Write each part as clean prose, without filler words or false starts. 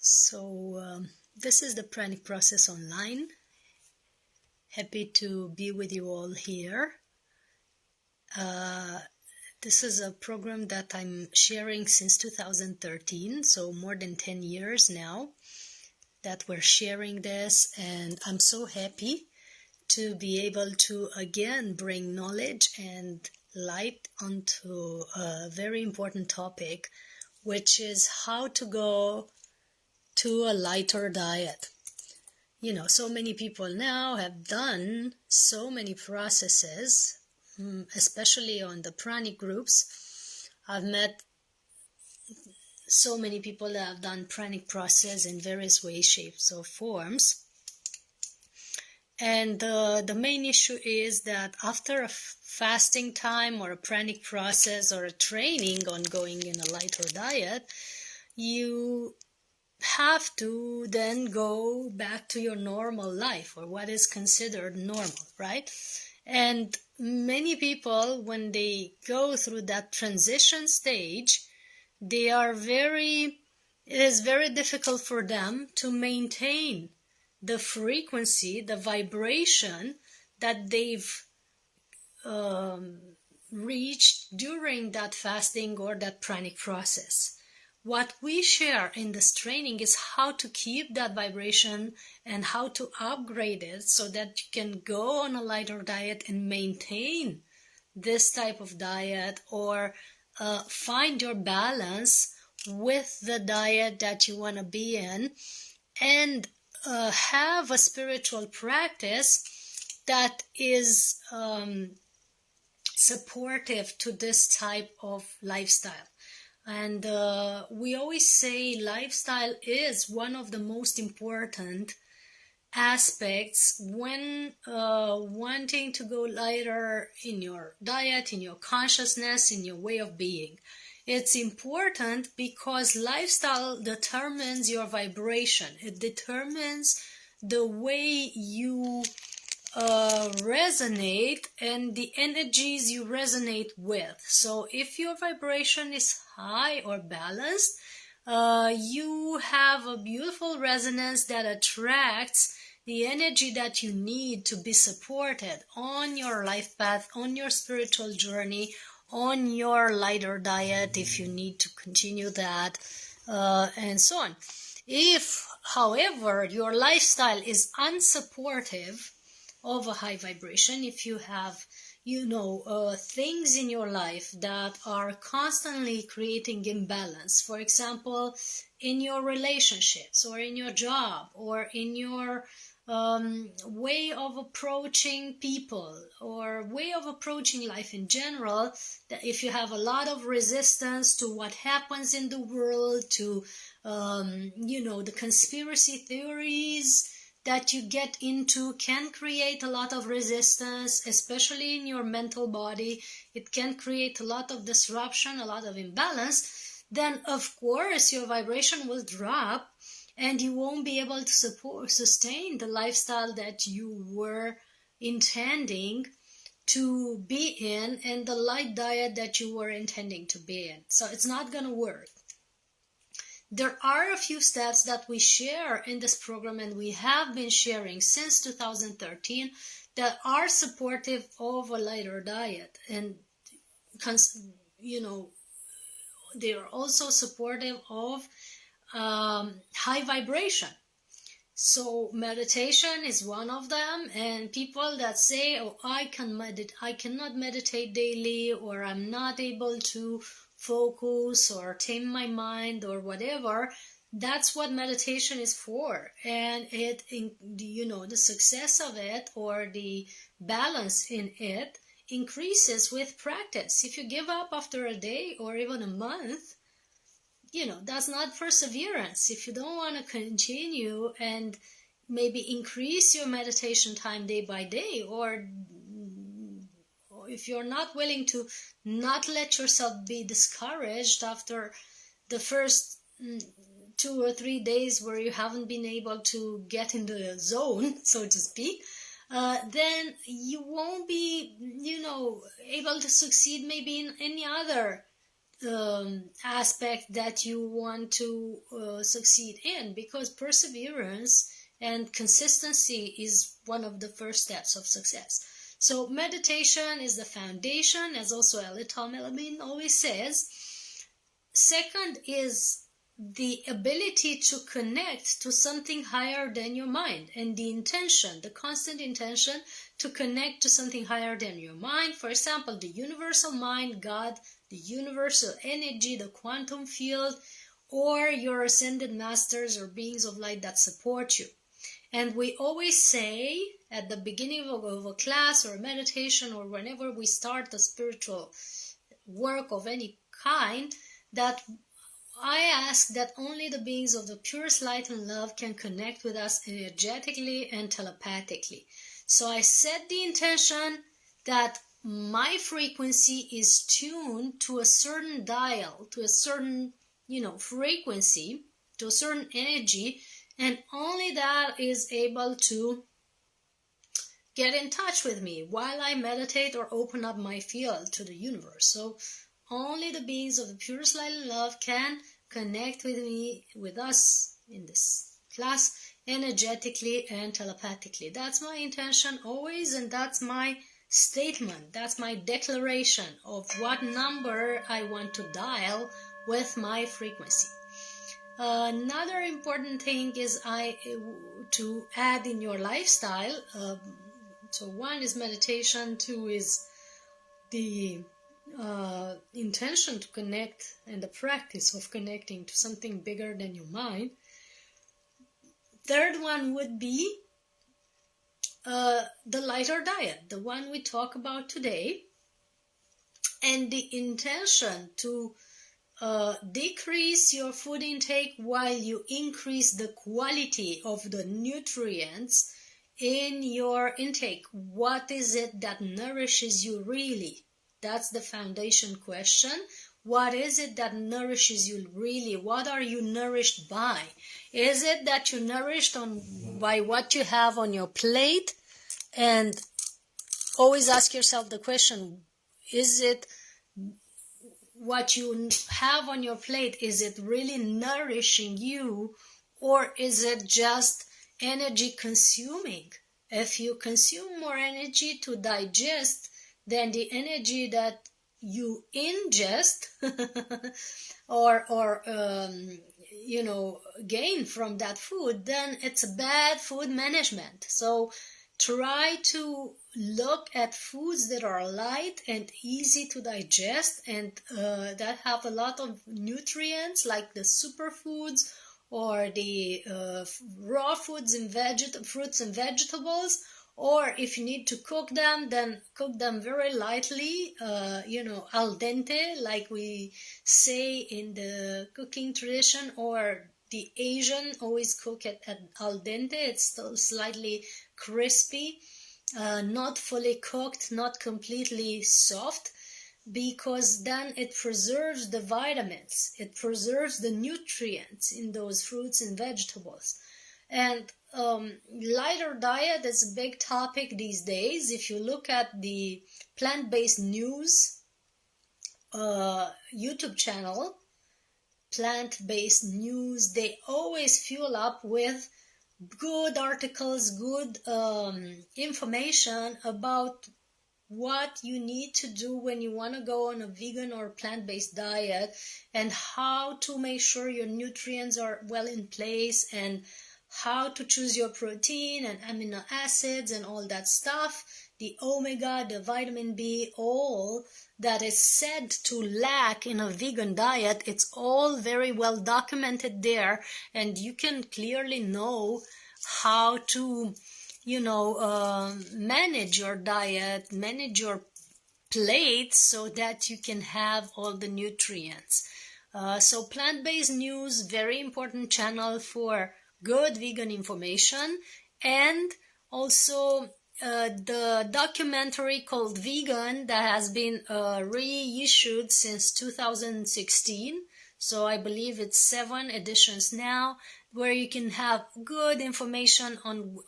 This is the Pranic process online. Happy to be with you all here. This is a program that I'm sharing since 2013, so more than 10 years now that we're sharing this, and I'm so happy to be able to again bring knowledge and light onto a very important topic, which is how to go to a lighter diet. So many people now have done so many processes, especially on the Pranic groups. I've met so many people that have done Pranic process in various ways, shapes, or forms. And the main issue is that after a fasting time or a Pranic process or a training on going in a lighter diet, you have to then go back to your normal life, or what is considered normal, right? And many people, when they go through that transition stage, it is very difficult for them to maintain the frequency, the vibration that they've reached during that fasting or that Pranic process. What we share in this training is how to keep that vibration and how to upgrade it so that you can go on a lighter diet and maintain this type of diet, or find your balance with the diet that you want to be in, and have a spiritual practice that is supportive to this type of lifestyle. And we always say lifestyle is one of the most important aspects when wanting to go lighter in your diet, in your consciousness, in your way of being. It's important because lifestyle determines your vibration. It determines the way you resonate and the energies you resonate with. So if your vibration is high or balanced, you have a beautiful resonance that attracts the energy that you need to be supported on your life path, on your spiritual journey, on your lighter diet if you need to continue that, and so on. If, however, your lifestyle is unsupportive of a high vibration, if you have things in your life that are constantly creating imbalance, for example, in your relationships or in your job or in your way of approaching people or way of approaching life in general, that if you have a lot of resistance to what happens in the world, to the conspiracy theories that you get into can create a lot of resistance, especially in your mental body. It can create a lot of disruption, a lot of imbalance. Then, of course, your vibration will drop and you won't be able to sustain the lifestyle that you were intending to be in and the light diet that you were intending to be in. So it's not going to work. There are a few steps that we share in this program, and we have been sharing since 2013, that are supportive of a lighter diet, and they are also supportive of high vibration. So meditation is one of them, and people that say, I cannot meditate daily, or I'm not able to focus or tame my mind or whatever, that's what meditation is for. And the success of it or the balance in it increases with practice. If you give up after a day or even a month, that's not perseverance. If you don't want to continue and maybe increase your meditation time day by day, or if you're not willing to not let yourself be discouraged after the first 2 or 3 days where you haven't been able to get into the zone, so to speak, then you won't be, able to succeed maybe in any other aspect that you want to succeed in, because perseverance and consistency is one of the first steps of success. So meditation is the foundation, as also Eltrayan always says. Second is the ability to connect to something higher than your mind, and the intention, the constant intention to connect to something higher than your mind. For example, the universal mind, God, the universal energy, the quantum field, or your ascended masters or beings of light that support you. And we always say at the beginning of a class or a meditation, or whenever we start a spiritual work of any kind, that I ask that only the beings of the purest light and love can connect with us energetically and telepathically. So I set the intention that my frequency is tuned to a certain dial, to a certain, frequency, to a certain energy, and only that is able to get in touch with me while I meditate or open up my field to the universe. So only the beings of the purest light and love can connect with me, with us in this class, energetically and telepathically. That's my intention always, and that's my statement, that's my declaration of what number I want to dial with my frequency. Another important thing is to add in your lifestyle. So one is meditation, two is the intention to connect and the practice of connecting to something bigger than your mind. Third one would be the lighter diet, the one we talk about today, and the intention to decrease your food intake while you increase the quality of the nutrients in your intake. What is it that nourishes you really? That's the foundation question. What is it that nourishes you really? What are you nourished by? Is it that you're nourished by what you have on your plate? And always ask yourself the question, is it what you have on your plate, is it really nourishing you, or is it just energy consuming? If you consume more energy to digest than the energy that you ingest or gain from that food, then it's bad food management. So try to look at foods that are light and easy to digest, and that have a lot of nutrients, like the superfoods or the raw foods and fruits and vegetables. Or if you need to cook them, then cook them very lightly, al dente, like we say in the cooking tradition, or the Asian always cook it at al dente. It's still slightly crispy, not fully cooked, not completely soft, because then it preserves the vitamins, it preserves the nutrients in those fruits and vegetables. And lighter diet is a big topic these days. If you look at the plant-based news YouTube channel, plant-based news, they always fuel up with good articles, good information about what you need to do when you want to go on a vegan or plant-based diet, and how to make sure your nutrients are well in place, and how to choose your protein and amino acids and all that stuff, the omega, the vitamin B, all that is said to lack in a vegan diet. It's all very well documented there, and you can clearly know how to manage your diet, manage your plate, so that you can have all the nutrients. So plant-based news, very important channel for good vegan information. And also the documentary called Vegan, that has been reissued since 2016. So I believe it's 7 editions now, where you can have good information on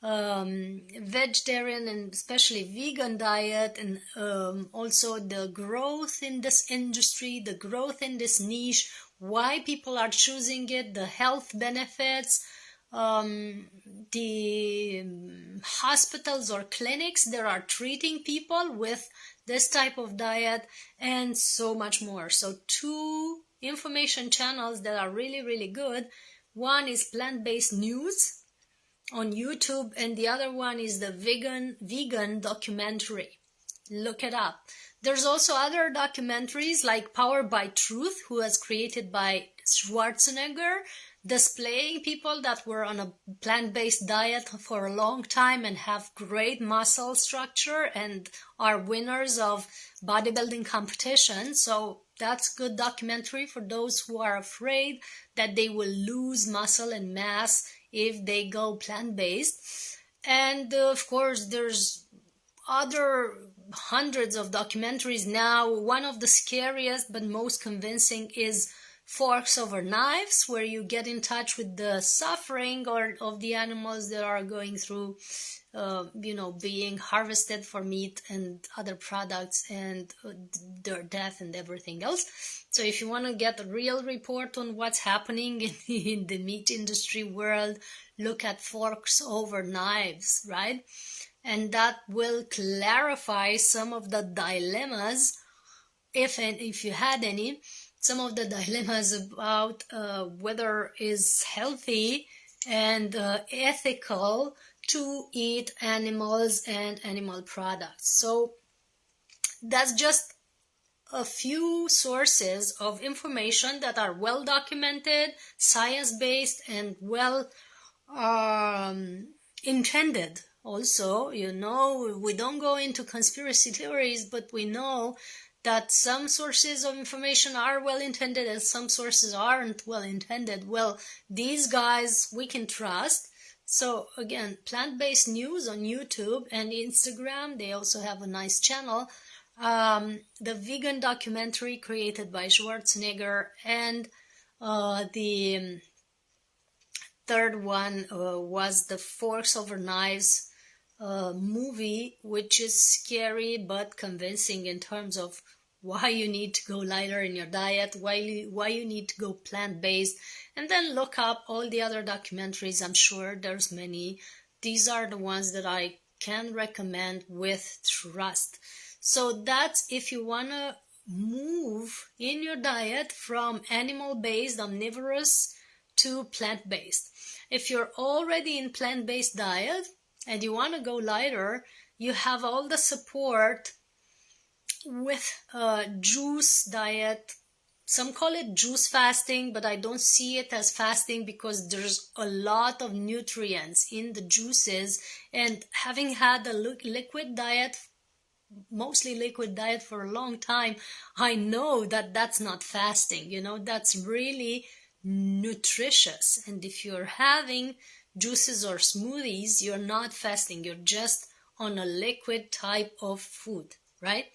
vegetarian and especially vegan diet, and also the growth in this industry, the growth in this niche, why people are choosing it, the health benefits, the hospitals or clinics that are treating people with this type of diet, and so much more. So two information channels that are really, really good. One is plant-based news on YouTube, and the other one is the vegan documentary. Look it up. There's also other documentaries like Powered by Truth, who was created by Schwarzenegger, displaying people that were on a plant-based diet for a long time and have great muscle structure and are winners of bodybuilding competition. So that's good documentary for those who are afraid that they will lose muscle and mass if they go plant-based. And of course, there's other hundreds of documentaries now. One of the scariest but most convincing is Forks Over Knives, where you get in touch with the suffering or of the animals that are going through being harvested for meat and other products, and their death and everything else. So if you want to get a real report on what's happening in the meat industry world, look at Forks Over Knives, right? And that will clarify some of the dilemmas, if you had any, some of the dilemmas about whether it's healthy and ethical to eat animals and animal products. So that's just a few sources of information that are well documented, science-based, and well intended. Also, we don't go into conspiracy theories, but we know that some sources of information are well intended and some sources aren't well intended. Well, these guys we can trust. So again, plant-based news on YouTube and Instagram, they also have a nice channel. The vegan documentary created by Schwarzenegger, and the third one was the Forks Over Knives movie, which is scary but convincing in terms of why you need to go lighter in your diet, why you need to go plant-based. And then look up all the other documentaries. I'm sure there's many. These are the ones that I can recommend with trust. So that's if you want to move in your diet from animal-based, omnivorous, to plant-based. If you're already in plant-based diet and you want to go lighter, you have all the support with juice diet. Some call it juice fasting, but I don't see it as fasting because there's a lot of nutrients in the juices. And having had a liquid diet, mostly liquid diet for a long time, I know that that's not fasting. That's really nutritious. And if you're having juices or smoothies, you're not fasting. You're just on a liquid type of food, right?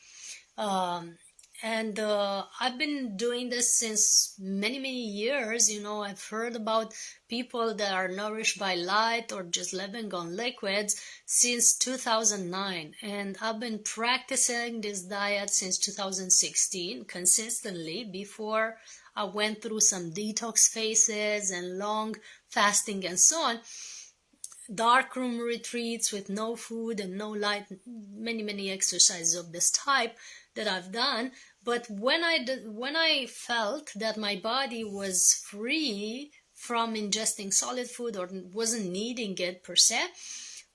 And I've been doing this since many, many years. I've heard about people that are nourished by light or just living on liquids since 2009. And I've been practicing this diet since 2016 consistently before I went through some detox phases and long fasting and so on. Darkroom retreats with no food and no light, many, many exercises of this type that I've done. But when I felt that my body was free from ingesting solid food or wasn't needing it per se,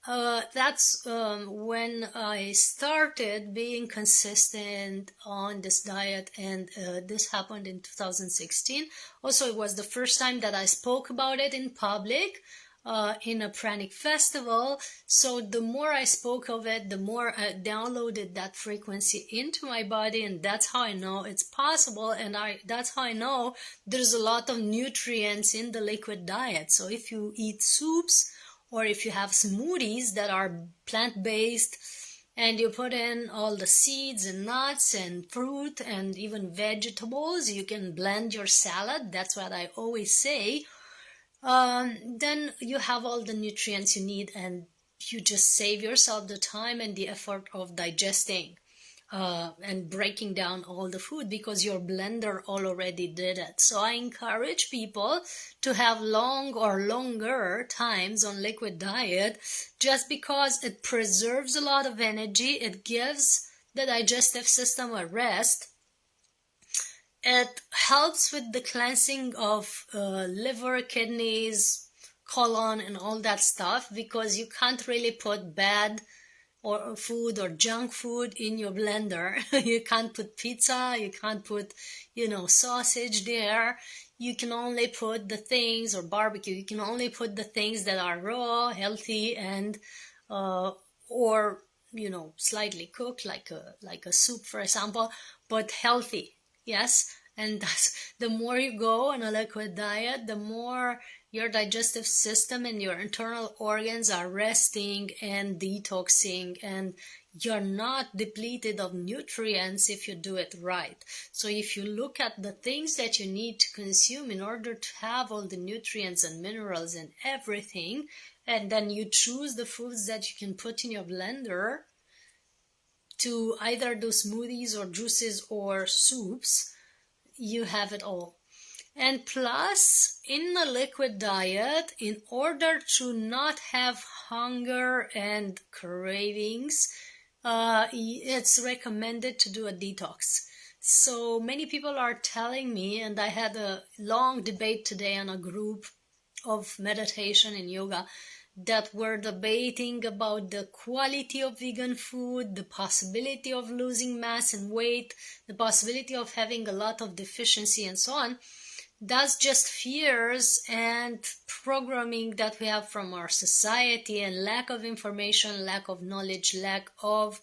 that's when I started being consistent on this diet, and this happened in 2016. Also, it was the first time that I spoke about it in public. In a Pranic festival. So the more I spoke of it, the more I downloaded that frequency into my body, and that's how I know it's possible, and that's how I know there's a lot of nutrients in the liquid diet. So if you eat soups or if you have smoothies that are plant-based and you put in all the seeds and nuts and fruit and even vegetables, you can blend your salad. That's what I always say. Then you have all the nutrients you need, and you just save yourself the time and the effort of digesting and breaking down all the food, because your blender already did it. So I encourage people to have long or longer times on liquid diet, just because it preserves a lot of energy. It gives the digestive system a rest. It helps with the cleansing of liver, kidneys, colon, and all that stuff, because you can't really put bad or food or junk food in your blender. You can't put pizza, you can't put, sausage there. You can only put the things, or barbecue, you can only put the things that are raw, healthy, and or slightly cooked, like a soup, for example, but healthy. Yes, and the more you go on a liquid diet, the more your digestive system and your internal organs are resting and detoxing, and you're not depleted of nutrients if you do it right. So if you look at the things that you need to consume in order to have all the nutrients and minerals and everything, and then you choose the foods that you can put in your blender to either do smoothies or juices or soups, you have it all. And plus, in a liquid diet, in order to not have hunger and cravings, it's recommended to do a detox. So many people are telling me, and I had a long debate today on a group of meditation and yoga, that were debating about the quality of vegan food, the possibility of losing mass and weight, the possibility of having a lot of deficiency, and so on. That's just fears and programming that we have from our society, and lack of information, lack of knowledge, lack of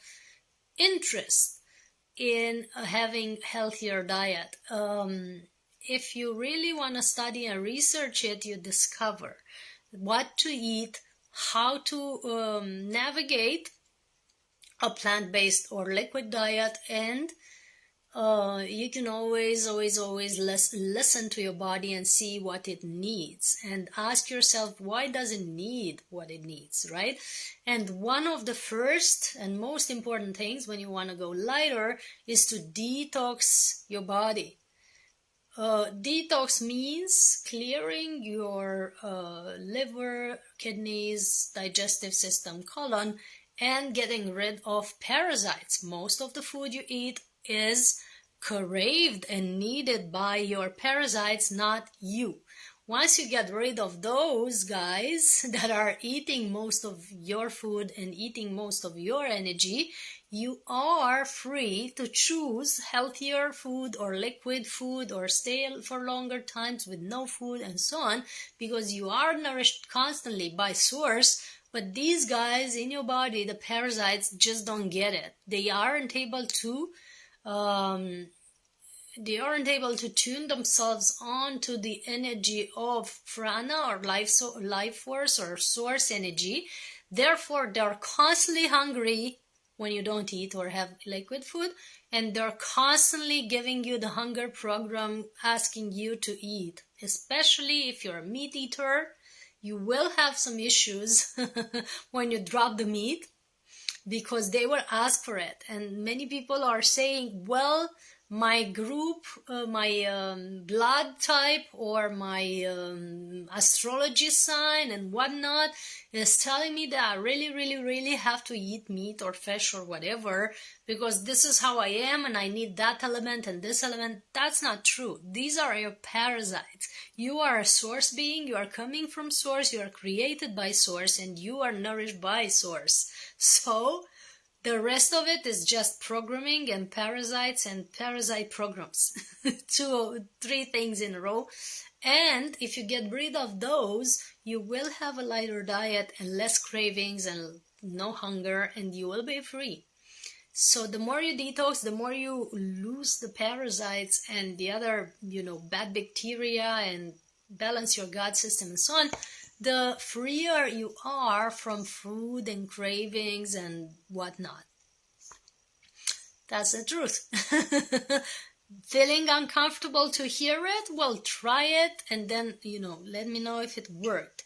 interest in having healthier diet. If you really want to study and research it, you discover what to eat, how to navigate a plant-based or liquid diet, and you can always listen to your body and see what it needs, and ask yourself, why does it need what it needs, right? And one of the first and most important things when you want to go lighter is to detox your body. Detox means clearing your liver, kidneys, digestive system, colon, and getting rid of parasites. Most of the food you eat is craved and needed by your parasites, not you. Once you get rid of those guys that are eating most of your food and eating most of your energy, you are free to choose healthier food or liquid food, or stay for longer times with no food and so on, because you are nourished constantly by source. But these guys in your body, the parasites, just don't get it. They aren't able to tune themselves on to the energy of prana, or life force, or source energy. Therefore, they're constantly hungry when you don't eat or have liquid food, and they're constantly giving you the hunger program, asking you to eat. Especially if you're a meat eater, you will have some issues when you drop the meat, because they will ask for it. And many people are saying, well, my group, my blood type, or my astrology sign and whatnot is telling me that I really have to eat meat or fish or whatever, because this is how I am and I need that element and this element. That's not true. These are your parasites. You are a source being. You are coming from source. You are created by source, and you are nourished by source. So the rest of it is just programming and parasites and parasite programs. 2 or 3 things in a row. And if you get rid of those, you will have a lighter diet and less cravings and no hunger, and you will be free. So the more you detox, the more you lose the parasites and the other, bad bacteria, and balance your gut system and so on, the freer you are from food and cravings and whatnot. That's the truth. Feeling uncomfortable to hear it? Well, try it, and then, let me know if it worked.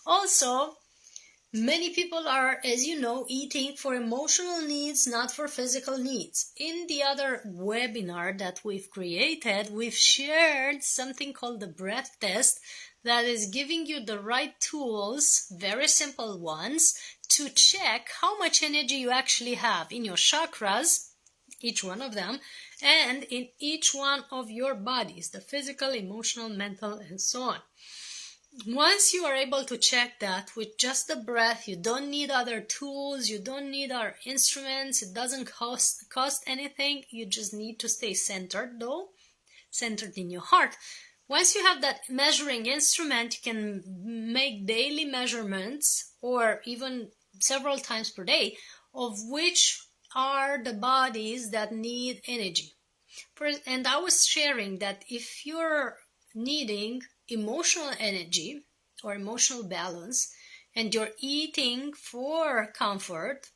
Also, Many people are, as you know, eating for emotional needs, not for physical needs. In the other webinar that we've created, we've shared something called the breath test that is giving you the right tools, very simple ones, to check how much energy you actually have in your chakras, each one of them, and in each one of your bodies, the physical, emotional, mental, and so on. Once you are able to check that with just the breath, you don't need other tools, you don't need our instruments, it doesn't cost anything, you just need to stay centered though, centered in your heart. Once you have that measuring instrument, you can make daily measurements or even several times per day of which are the bodies that need energy. And I was sharing that if you're needing emotional energy or emotional balance and you're eating for comfort,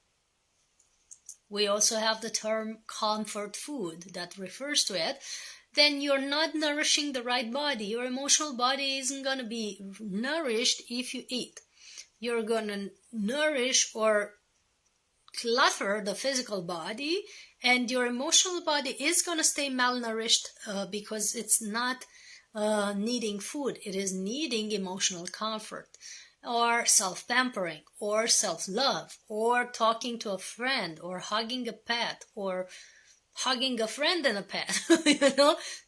we also have the term comfort food that refers to it, then you're not nourishing the right body. Your emotional body isn't going to be nourished if you eat. You're going to nourish or clutter the physical body, and your emotional body is going to stay malnourished because it's not needing food. It is needing emotional comfort or self-pampering or self-love or talking to a friend or hugging a pet or hugging a friend and a pet,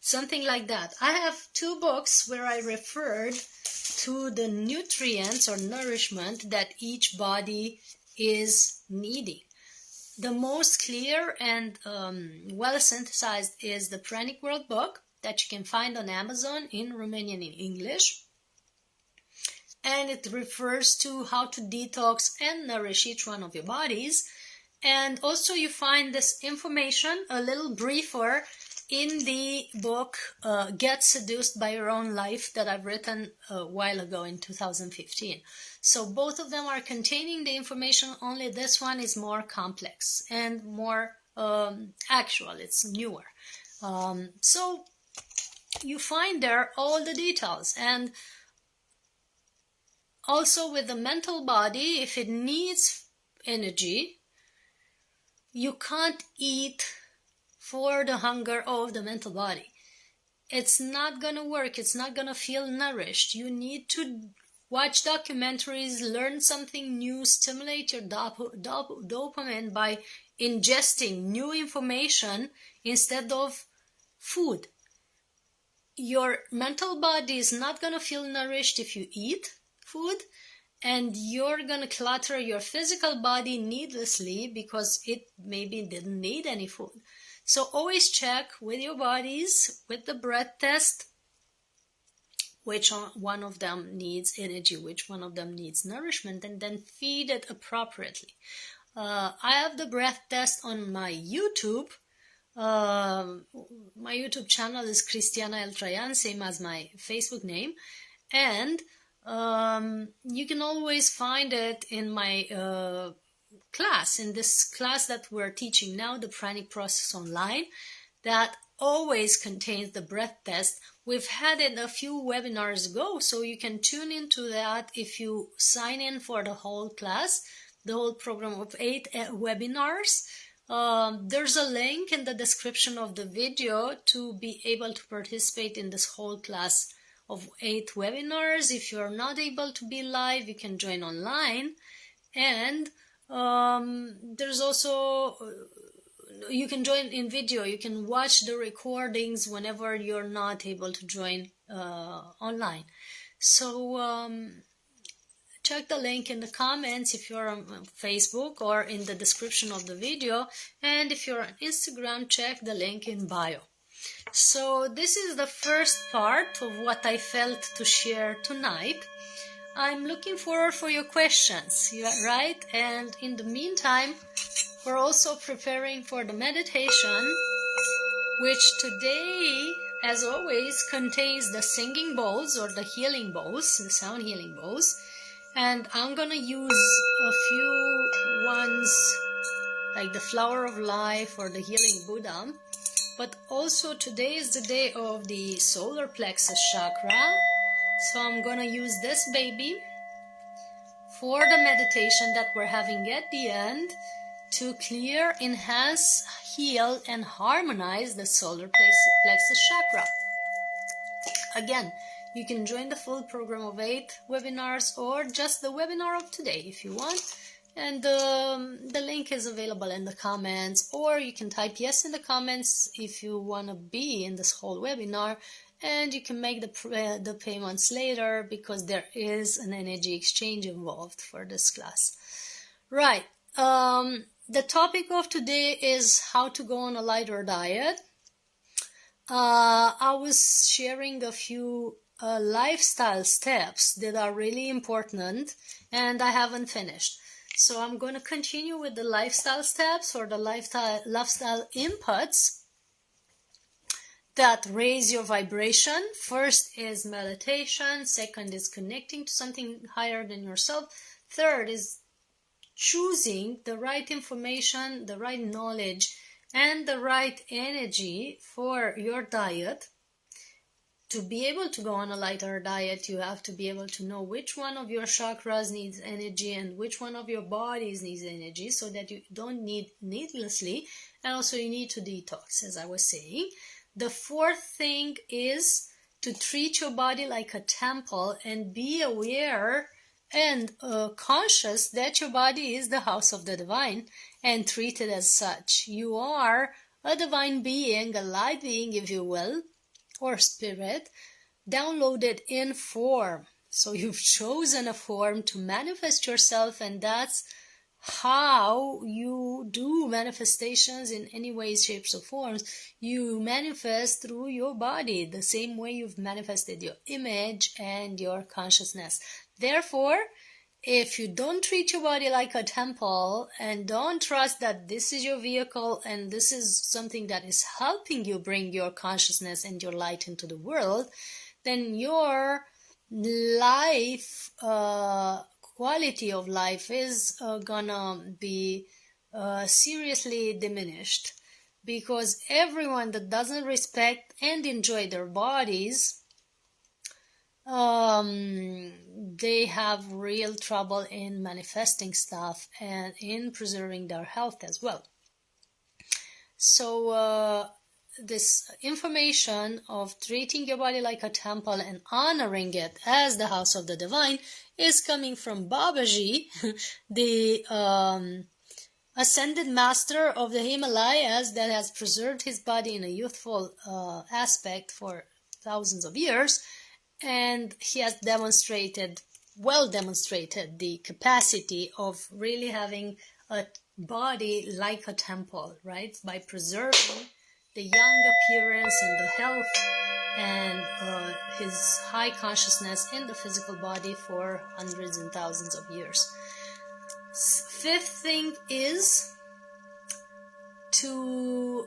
something like that. I have 2 books where I referred to the nutrients or nourishment that each body is needing. The most clear and well synthesized is the Pranic World book that you can find on Amazon in Romanian and English. And it refers to how to detox and nourish each one of your bodies. And also you find this information a little briefer in the book Get Seduced by Your Own Life that I've written a while ago in 2015. So both of them are containing the information, only this one is more complex and more actual, it's newer. So you find there all the details. And also with the mental body, if it needs energy, you can't eat for the hunger of the mental body. It's not going to work. It's not going to feel nourished. You need to watch documentaries, learn something new, stimulate your dopamine by ingesting new information instead of food. Your mental body is not going to feel nourished if you eat food, and you're going to clutter your physical body needlessly because it maybe didn't need any food. So always check with your bodies, with the breath test, which one of them needs energy, which one of them needs nourishment, and then feed it appropriately. I have the breath test on my YouTube. My YouTube channel is Cristiana Eltrayan, same as my Facebook name. And you can always find it in my class, in this class that we're teaching now, the Pranic process online, that always contains the breath test. We've had it a few webinars ago, so you can tune into that if you sign in for the whole class, the whole program of 8 webinars. There's a link in the description of the video to be able to participate in this whole class of 8 webinars. If you're not able to be live, you can join online. And there's also, you can join in video. You can watch the recordings whenever you're not able to join online. So check the link in the comments if you're on Facebook, or in the description of the video. And if you're on Instagram, check the link in bio. So this is the first part of what I felt to share tonight. I'm looking forward for your questions, right? And in the meantime, we're also preparing for the meditation, which today, as always, contains the singing bowls or the healing bowls, the sound healing bowls. And I'm gonna use a few ones like the flower of life or the healing Buddha. But also today is the day of the solar plexus chakra. So I'm gonna use this baby for the meditation that we're having at the end to clear, enhance, heal, and harmonize the solar plexus chakra. Again, you can join the full program of 8 webinars or just the webinar of today if you want. And the link is available in the comments, or you can type yes in the comments if you want to be in this whole webinar, and you can make the payments later because there is an energy exchange involved for this class. Right. The topic of today is how to go on a lighter diet. I was sharing a few lifestyle steps that are really important, and I haven't finished. So I'm going to continue with the lifestyle steps or the lifestyle inputs that raise your vibration. First is meditation. Second is connecting to something higher than yourself. Third is choosing the right information, the right knowledge, and the right energy for your diet. To be able to go on a lighter diet, you have to be able to know which one of your chakras needs energy and which one of your bodies needs energy, so that you don't need needlessly, and also you need to detox, as I was saying. The fourth thing is to treat your body like a temple and be aware and conscious that your body is the house of the divine and treat it as such. You are a divine being, a light being, if you will, or spirit, downloaded in form. So you've chosen a form to manifest yourself, and that's how you do manifestations in any ways, shapes, or forms. You manifest through your body, the same way you've manifested your image and your consciousness. Therefore, if you don't treat your body like a temple and don't trust that this is your vehicle and this is something that is helping you bring your consciousness and your light into the world, then your life, quality of life is gonna be seriously diminished, because everyone that doesn't respect and enjoy their bodies, they have real trouble in manifesting stuff and in preserving their health as well. So this information of treating your body like a temple and honoring it as the house of the divine is coming from Babaji, the ascended master of the Himalayas that has preserved his body in a youthful aspect for thousands of years. And he has demonstrated the capacity of really having a body like a temple, right? By preserving the young appearance and the health and his high consciousness in the physical body for hundreds and thousands of years. Fifth thing is to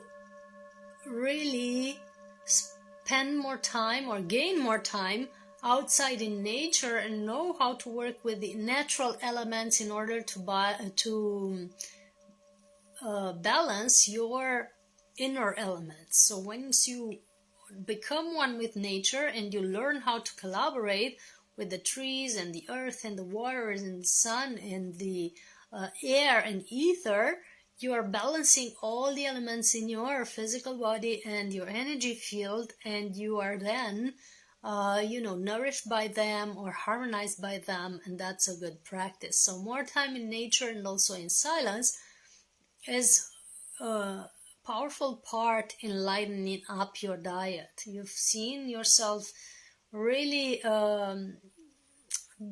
really spend more time or gain more time outside in nature and know how to work with the natural elements in order to balance your inner elements. So once you become one with nature and you learn how to collaborate with the trees and the earth and the waters and the sun and the air and ether, you are balancing all the elements in your physical body and your energy field, and you are then, nourished by them or harmonized by them, and that's a good practice. So more time in nature and also in silence is a powerful part in lightening up your diet. You've seen yourself really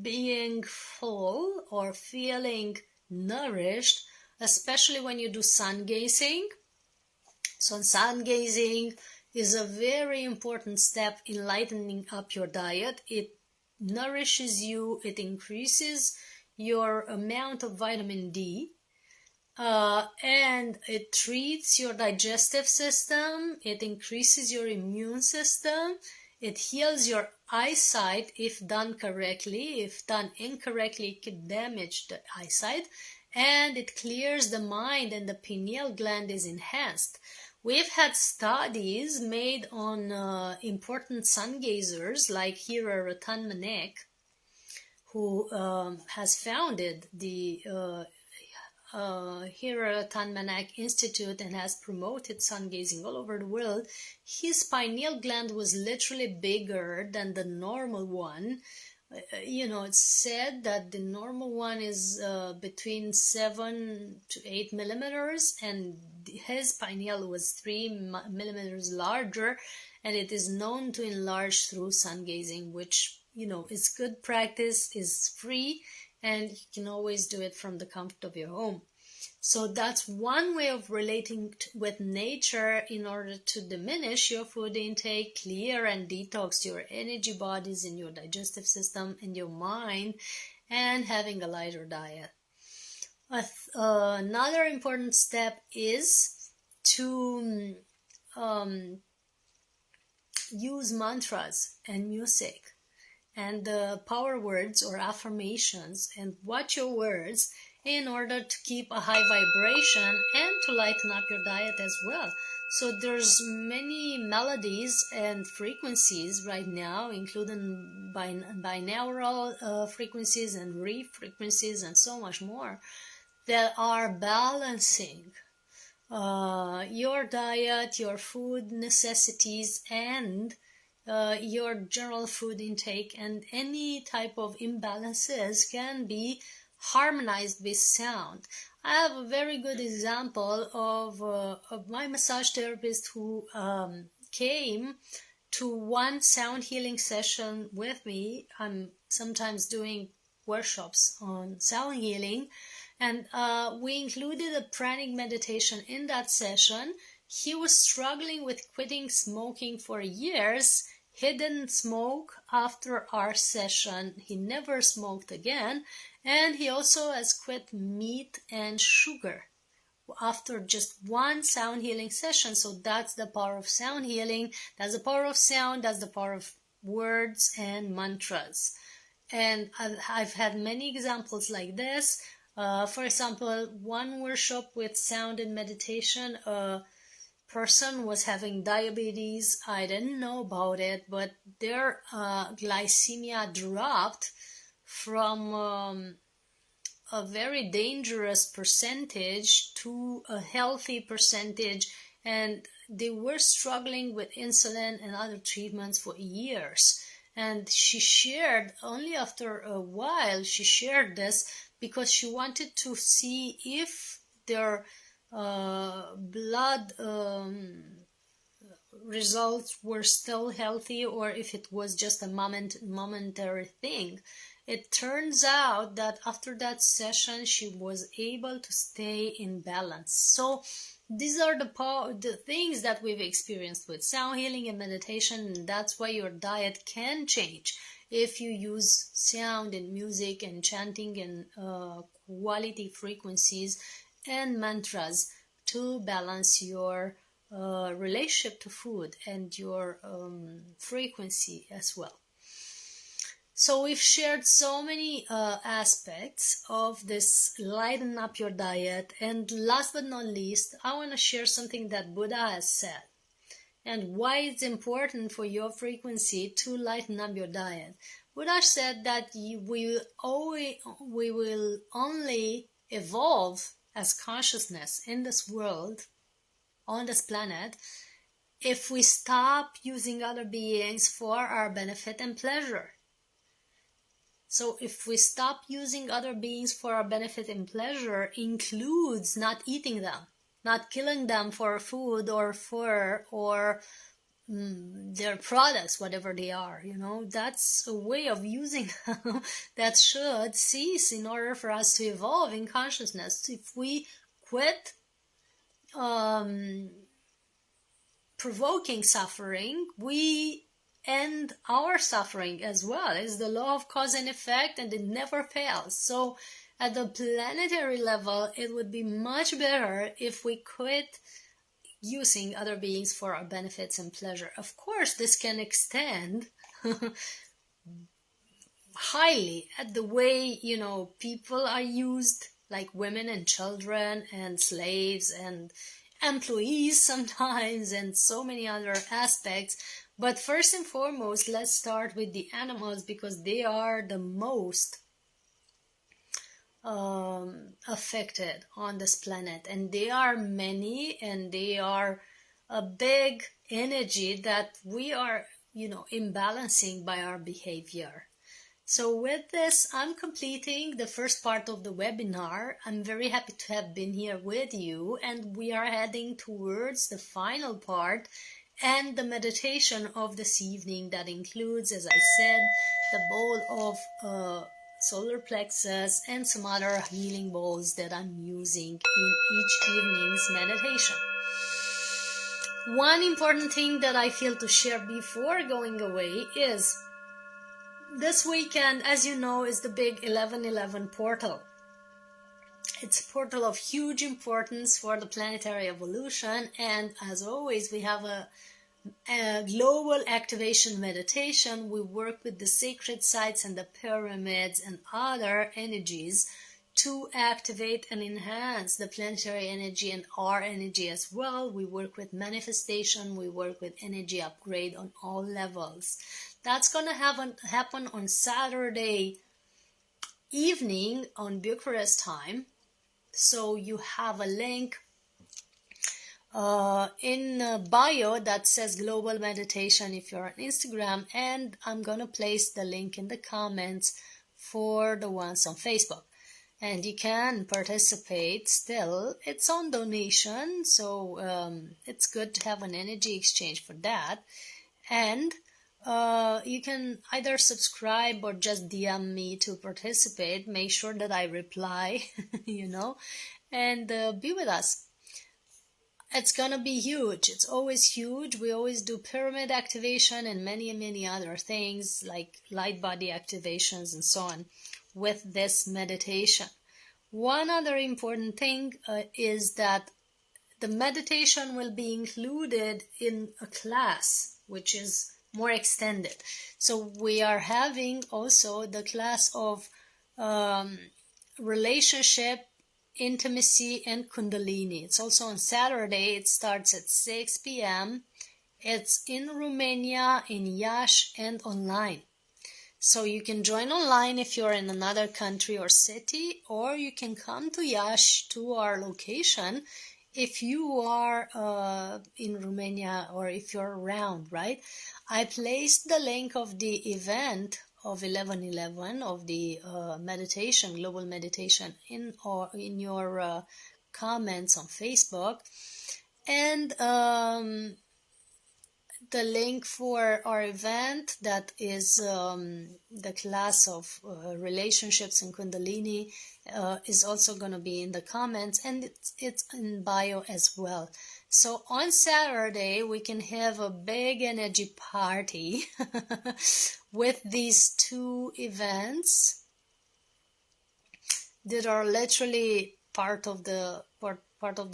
being full or feeling nourished, especially when you do sun gazing. So sun gazing is a very important step in lightening up your diet. It nourishes you, it increases your amount of vitamin D, and it treats your digestive system, it increases your immune system, it heals your eyesight if done correctly. If done incorrectly, it could damage the eyesight. And it clears the mind, and the pineal gland is enhanced. We've had studies made on important sun gazers like Ligher who has founded the Eltrayan Institute and has promoted sun gazing all over the world, his pineal gland was literally bigger than the normal one. It's said that the normal one is between 7 to 8 millimeters, and his pineal was 3 millimeters larger, and it is known to enlarge through sun gazing, which, is good practice, is free, and you can always do it from the comfort of your home. So that's one way of relating with nature in order to diminish your food intake, clear and detox your energy bodies in your digestive system and your mind, and having a lighter diet. Another important step is to use mantras and music and power words or affirmations, and watch your words in order to keep a high vibration and to lighten up your diet as well. So there's many melodies and frequencies right now, including binaural frequencies and reef frequencies and so much more, that are balancing your diet, your food necessities, and your general food intake, and any type of imbalances can be harmonized with sound. I have a very good example of my massage therapist who came to one sound healing session with me. I'm sometimes doing workshops on sound healing, and we included a pranic meditation in that session. He was struggling with quitting smoking for years. He didn't smoke after our session. He never smoked again. And he also has quit meat and sugar after just one sound healing session. So that's the power of sound healing. That's the power of sound. That's the power of words and mantras. And I've had many examples like this. For example, one workshop with sound and meditation, person was having diabetes. I didn't know about it, but their glycemia dropped from a very dangerous percentage to a healthy percentage, and they were struggling with insulin and other treatments for years. And she shared, only after a while she shared this, because she wanted to see if their blood results were still healthy or if it was just a momentary thing. It turns out that after that session she was able to stay in balance. So these are the things that we've experienced with sound healing and meditation, and that's why your diet can change if you use sound and music and chanting and quality frequencies and mantras to balance your relationship to food and your frequency as well. So we've shared so many aspects of this lighten up your diet, and last but not least, I want to share something that Buddha has said and why it's important for your frequency to lighten up your diet. Buddha said that we will only evolve as consciousness in this world, on this planet, if we stop using other beings for our benefit and pleasure. So if we stop using other beings for our benefit and pleasure, includes not eating them, not killing them for food or fur or their products, whatever they are, that's a way of using them that should cease in order for us to evolve in consciousness. If we quit provoking suffering, we end our suffering as well. It's the law of cause and effect, and it never fails. So at the planetary level, it would be much better if we quit using other beings for our benefits and pleasure. Of course, this can extend highly at the way, people are used, like women and children and slaves and employees sometimes, and so many other aspects. But first and foremost, let's start with the animals, because they are the most affected on this planet, and they are many, and they are a big energy that we are, imbalancing by our behavior. So with this, I'm completing the first part of the webinar. I'm very happy to have been here with you, and we are heading towards the final part and the meditation of this evening that includes, as I said, the bowl of solar plexus and some other healing bowls that I'm using in each evening's meditation. One important thing that I feel to share before going away is this weekend, as you know, is the big 11/11 portal. It's a portal of huge importance for the planetary evolution, and as always, we have a global activation meditation. We work with the sacred sites and the pyramids and other energies to activate and enhance the planetary energy and our energy as well. We work with manifestation, we work with energy upgrade on all levels. That's going to happen on Saturday evening on Bucharest time. So you have a link in bio that says Global Meditation if you're on Instagram, and I'm going to place the link in the comments for the ones on Facebook. And you can participate still. It's on donation, so it's good to have an energy exchange for that. And you can either subscribe or just DM me to participate. Make sure that I reply, and be with us. It's gonna be huge. It's always huge. We always do pyramid activation and many, many other things like light body activations and so on with this meditation. One other important thing is that the meditation will be included in a class, which is more extended. So we are having also the class of relationship, intimacy, and Kundalini. It's also on Saturday. It starts at 6 p.m. It's in Romania, in Iași, and online. So you can join online if you're in another country or city, or you can come to Iași, to our location, if you are in Romania or if you're around, right? I placed the link of the event of 11/11 of the meditation, global meditation, in your comments on Facebook, and the link for our event that is the class of relationships and Kundalini is also going to be in the comments, and it's in bio as well. So on Saturday we can have a big energy party with these two events that are literally part of the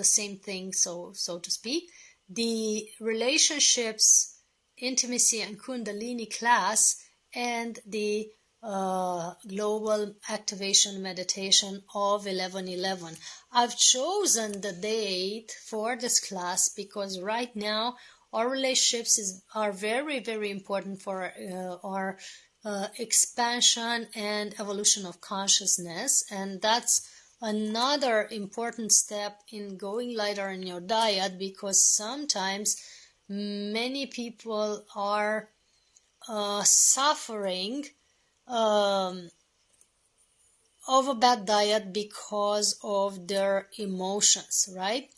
same thing, so to speak. The relationships, intimacy, and Kundalini class, and the global activation meditation of 11/11. I've chosen the date for this class because right now our relationships are very, very important for our expansion and evolution of consciousness, and that's another important step in going lighter in your diet, because sometimes many people are suffering of a bad diet because of their emotions, right?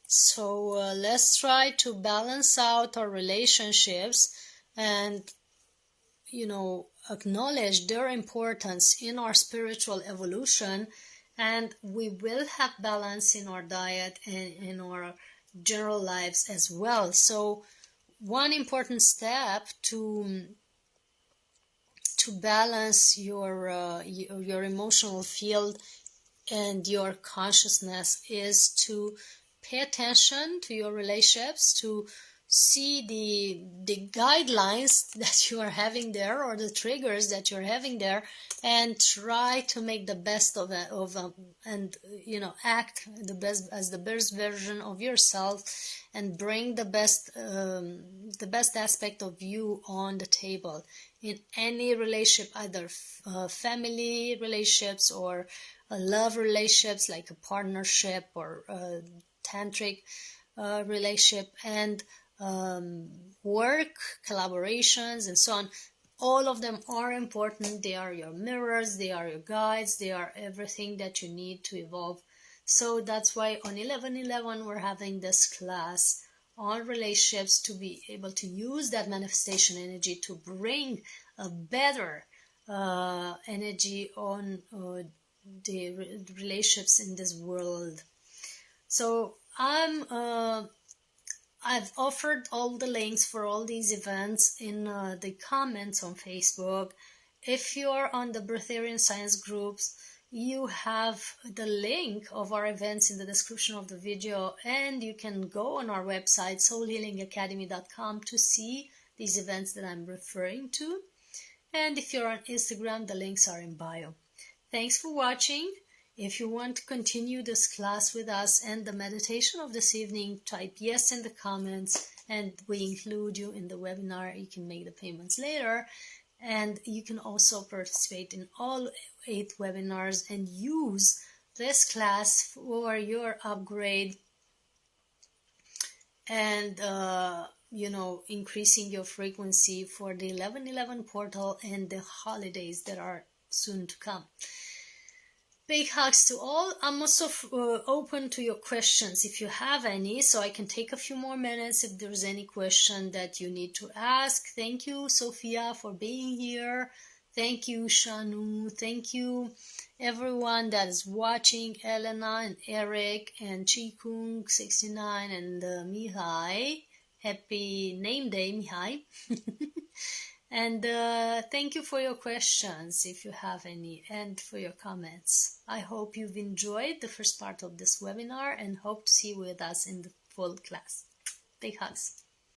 So let's try to balance out our relationships and acknowledge their importance in our spiritual evolution, and we will have balance in our diet and in our general lives as well. So one important step to balance your emotional field and your consciousness is to pay attention to your relationships, to see the guidelines that you are having there, or the triggers that you're having there, and try to make the best of it, and act the best as the best version of yourself, and bring the best aspect of you on the table in any relationship, either family relationships or love relationships like a partnership or a tantric relationship, and work, collaborations, and so on. All of them are important. They are your mirrors, they are your guides, they are everything that you need to evolve. So that's why on 11/11 we're having this class on relationships to be able to use that manifestation energy to bring a better energy on the relationships in this world. So I've offered all the links for all these events in the comments on Facebook. If you're on the Breatharian Science groups, you have the link of our events in the description of the video, and you can go on our website soulhealingacademy.com to see these events that I'm referring to. And if you're on Instagram, the links are in bio. Thanks for watching. If you want to continue this class with us and the meditation of this evening, type yes in the comments and we include you in the webinar. You can make the payments later, and you can also participate in all 8 webinars and use this class for your upgrade and increasing your frequency for the 11/11 portal and the holidays that are soon to come. Big hugs to all. I'm also open to your questions if you have any, so I can take a few more minutes if there's any question that you need to ask. Thank you, Sophia, for being here. Thank you, Shanu. Thank you, everyone that is watching. Elena and Eric and Chikung69 and Mihai. Happy name day, Mihai. And thank you for your questions, if you have any, and for your comments. I hope you've enjoyed the first part of this webinar and hope to see you with us in the full class. Big hugs.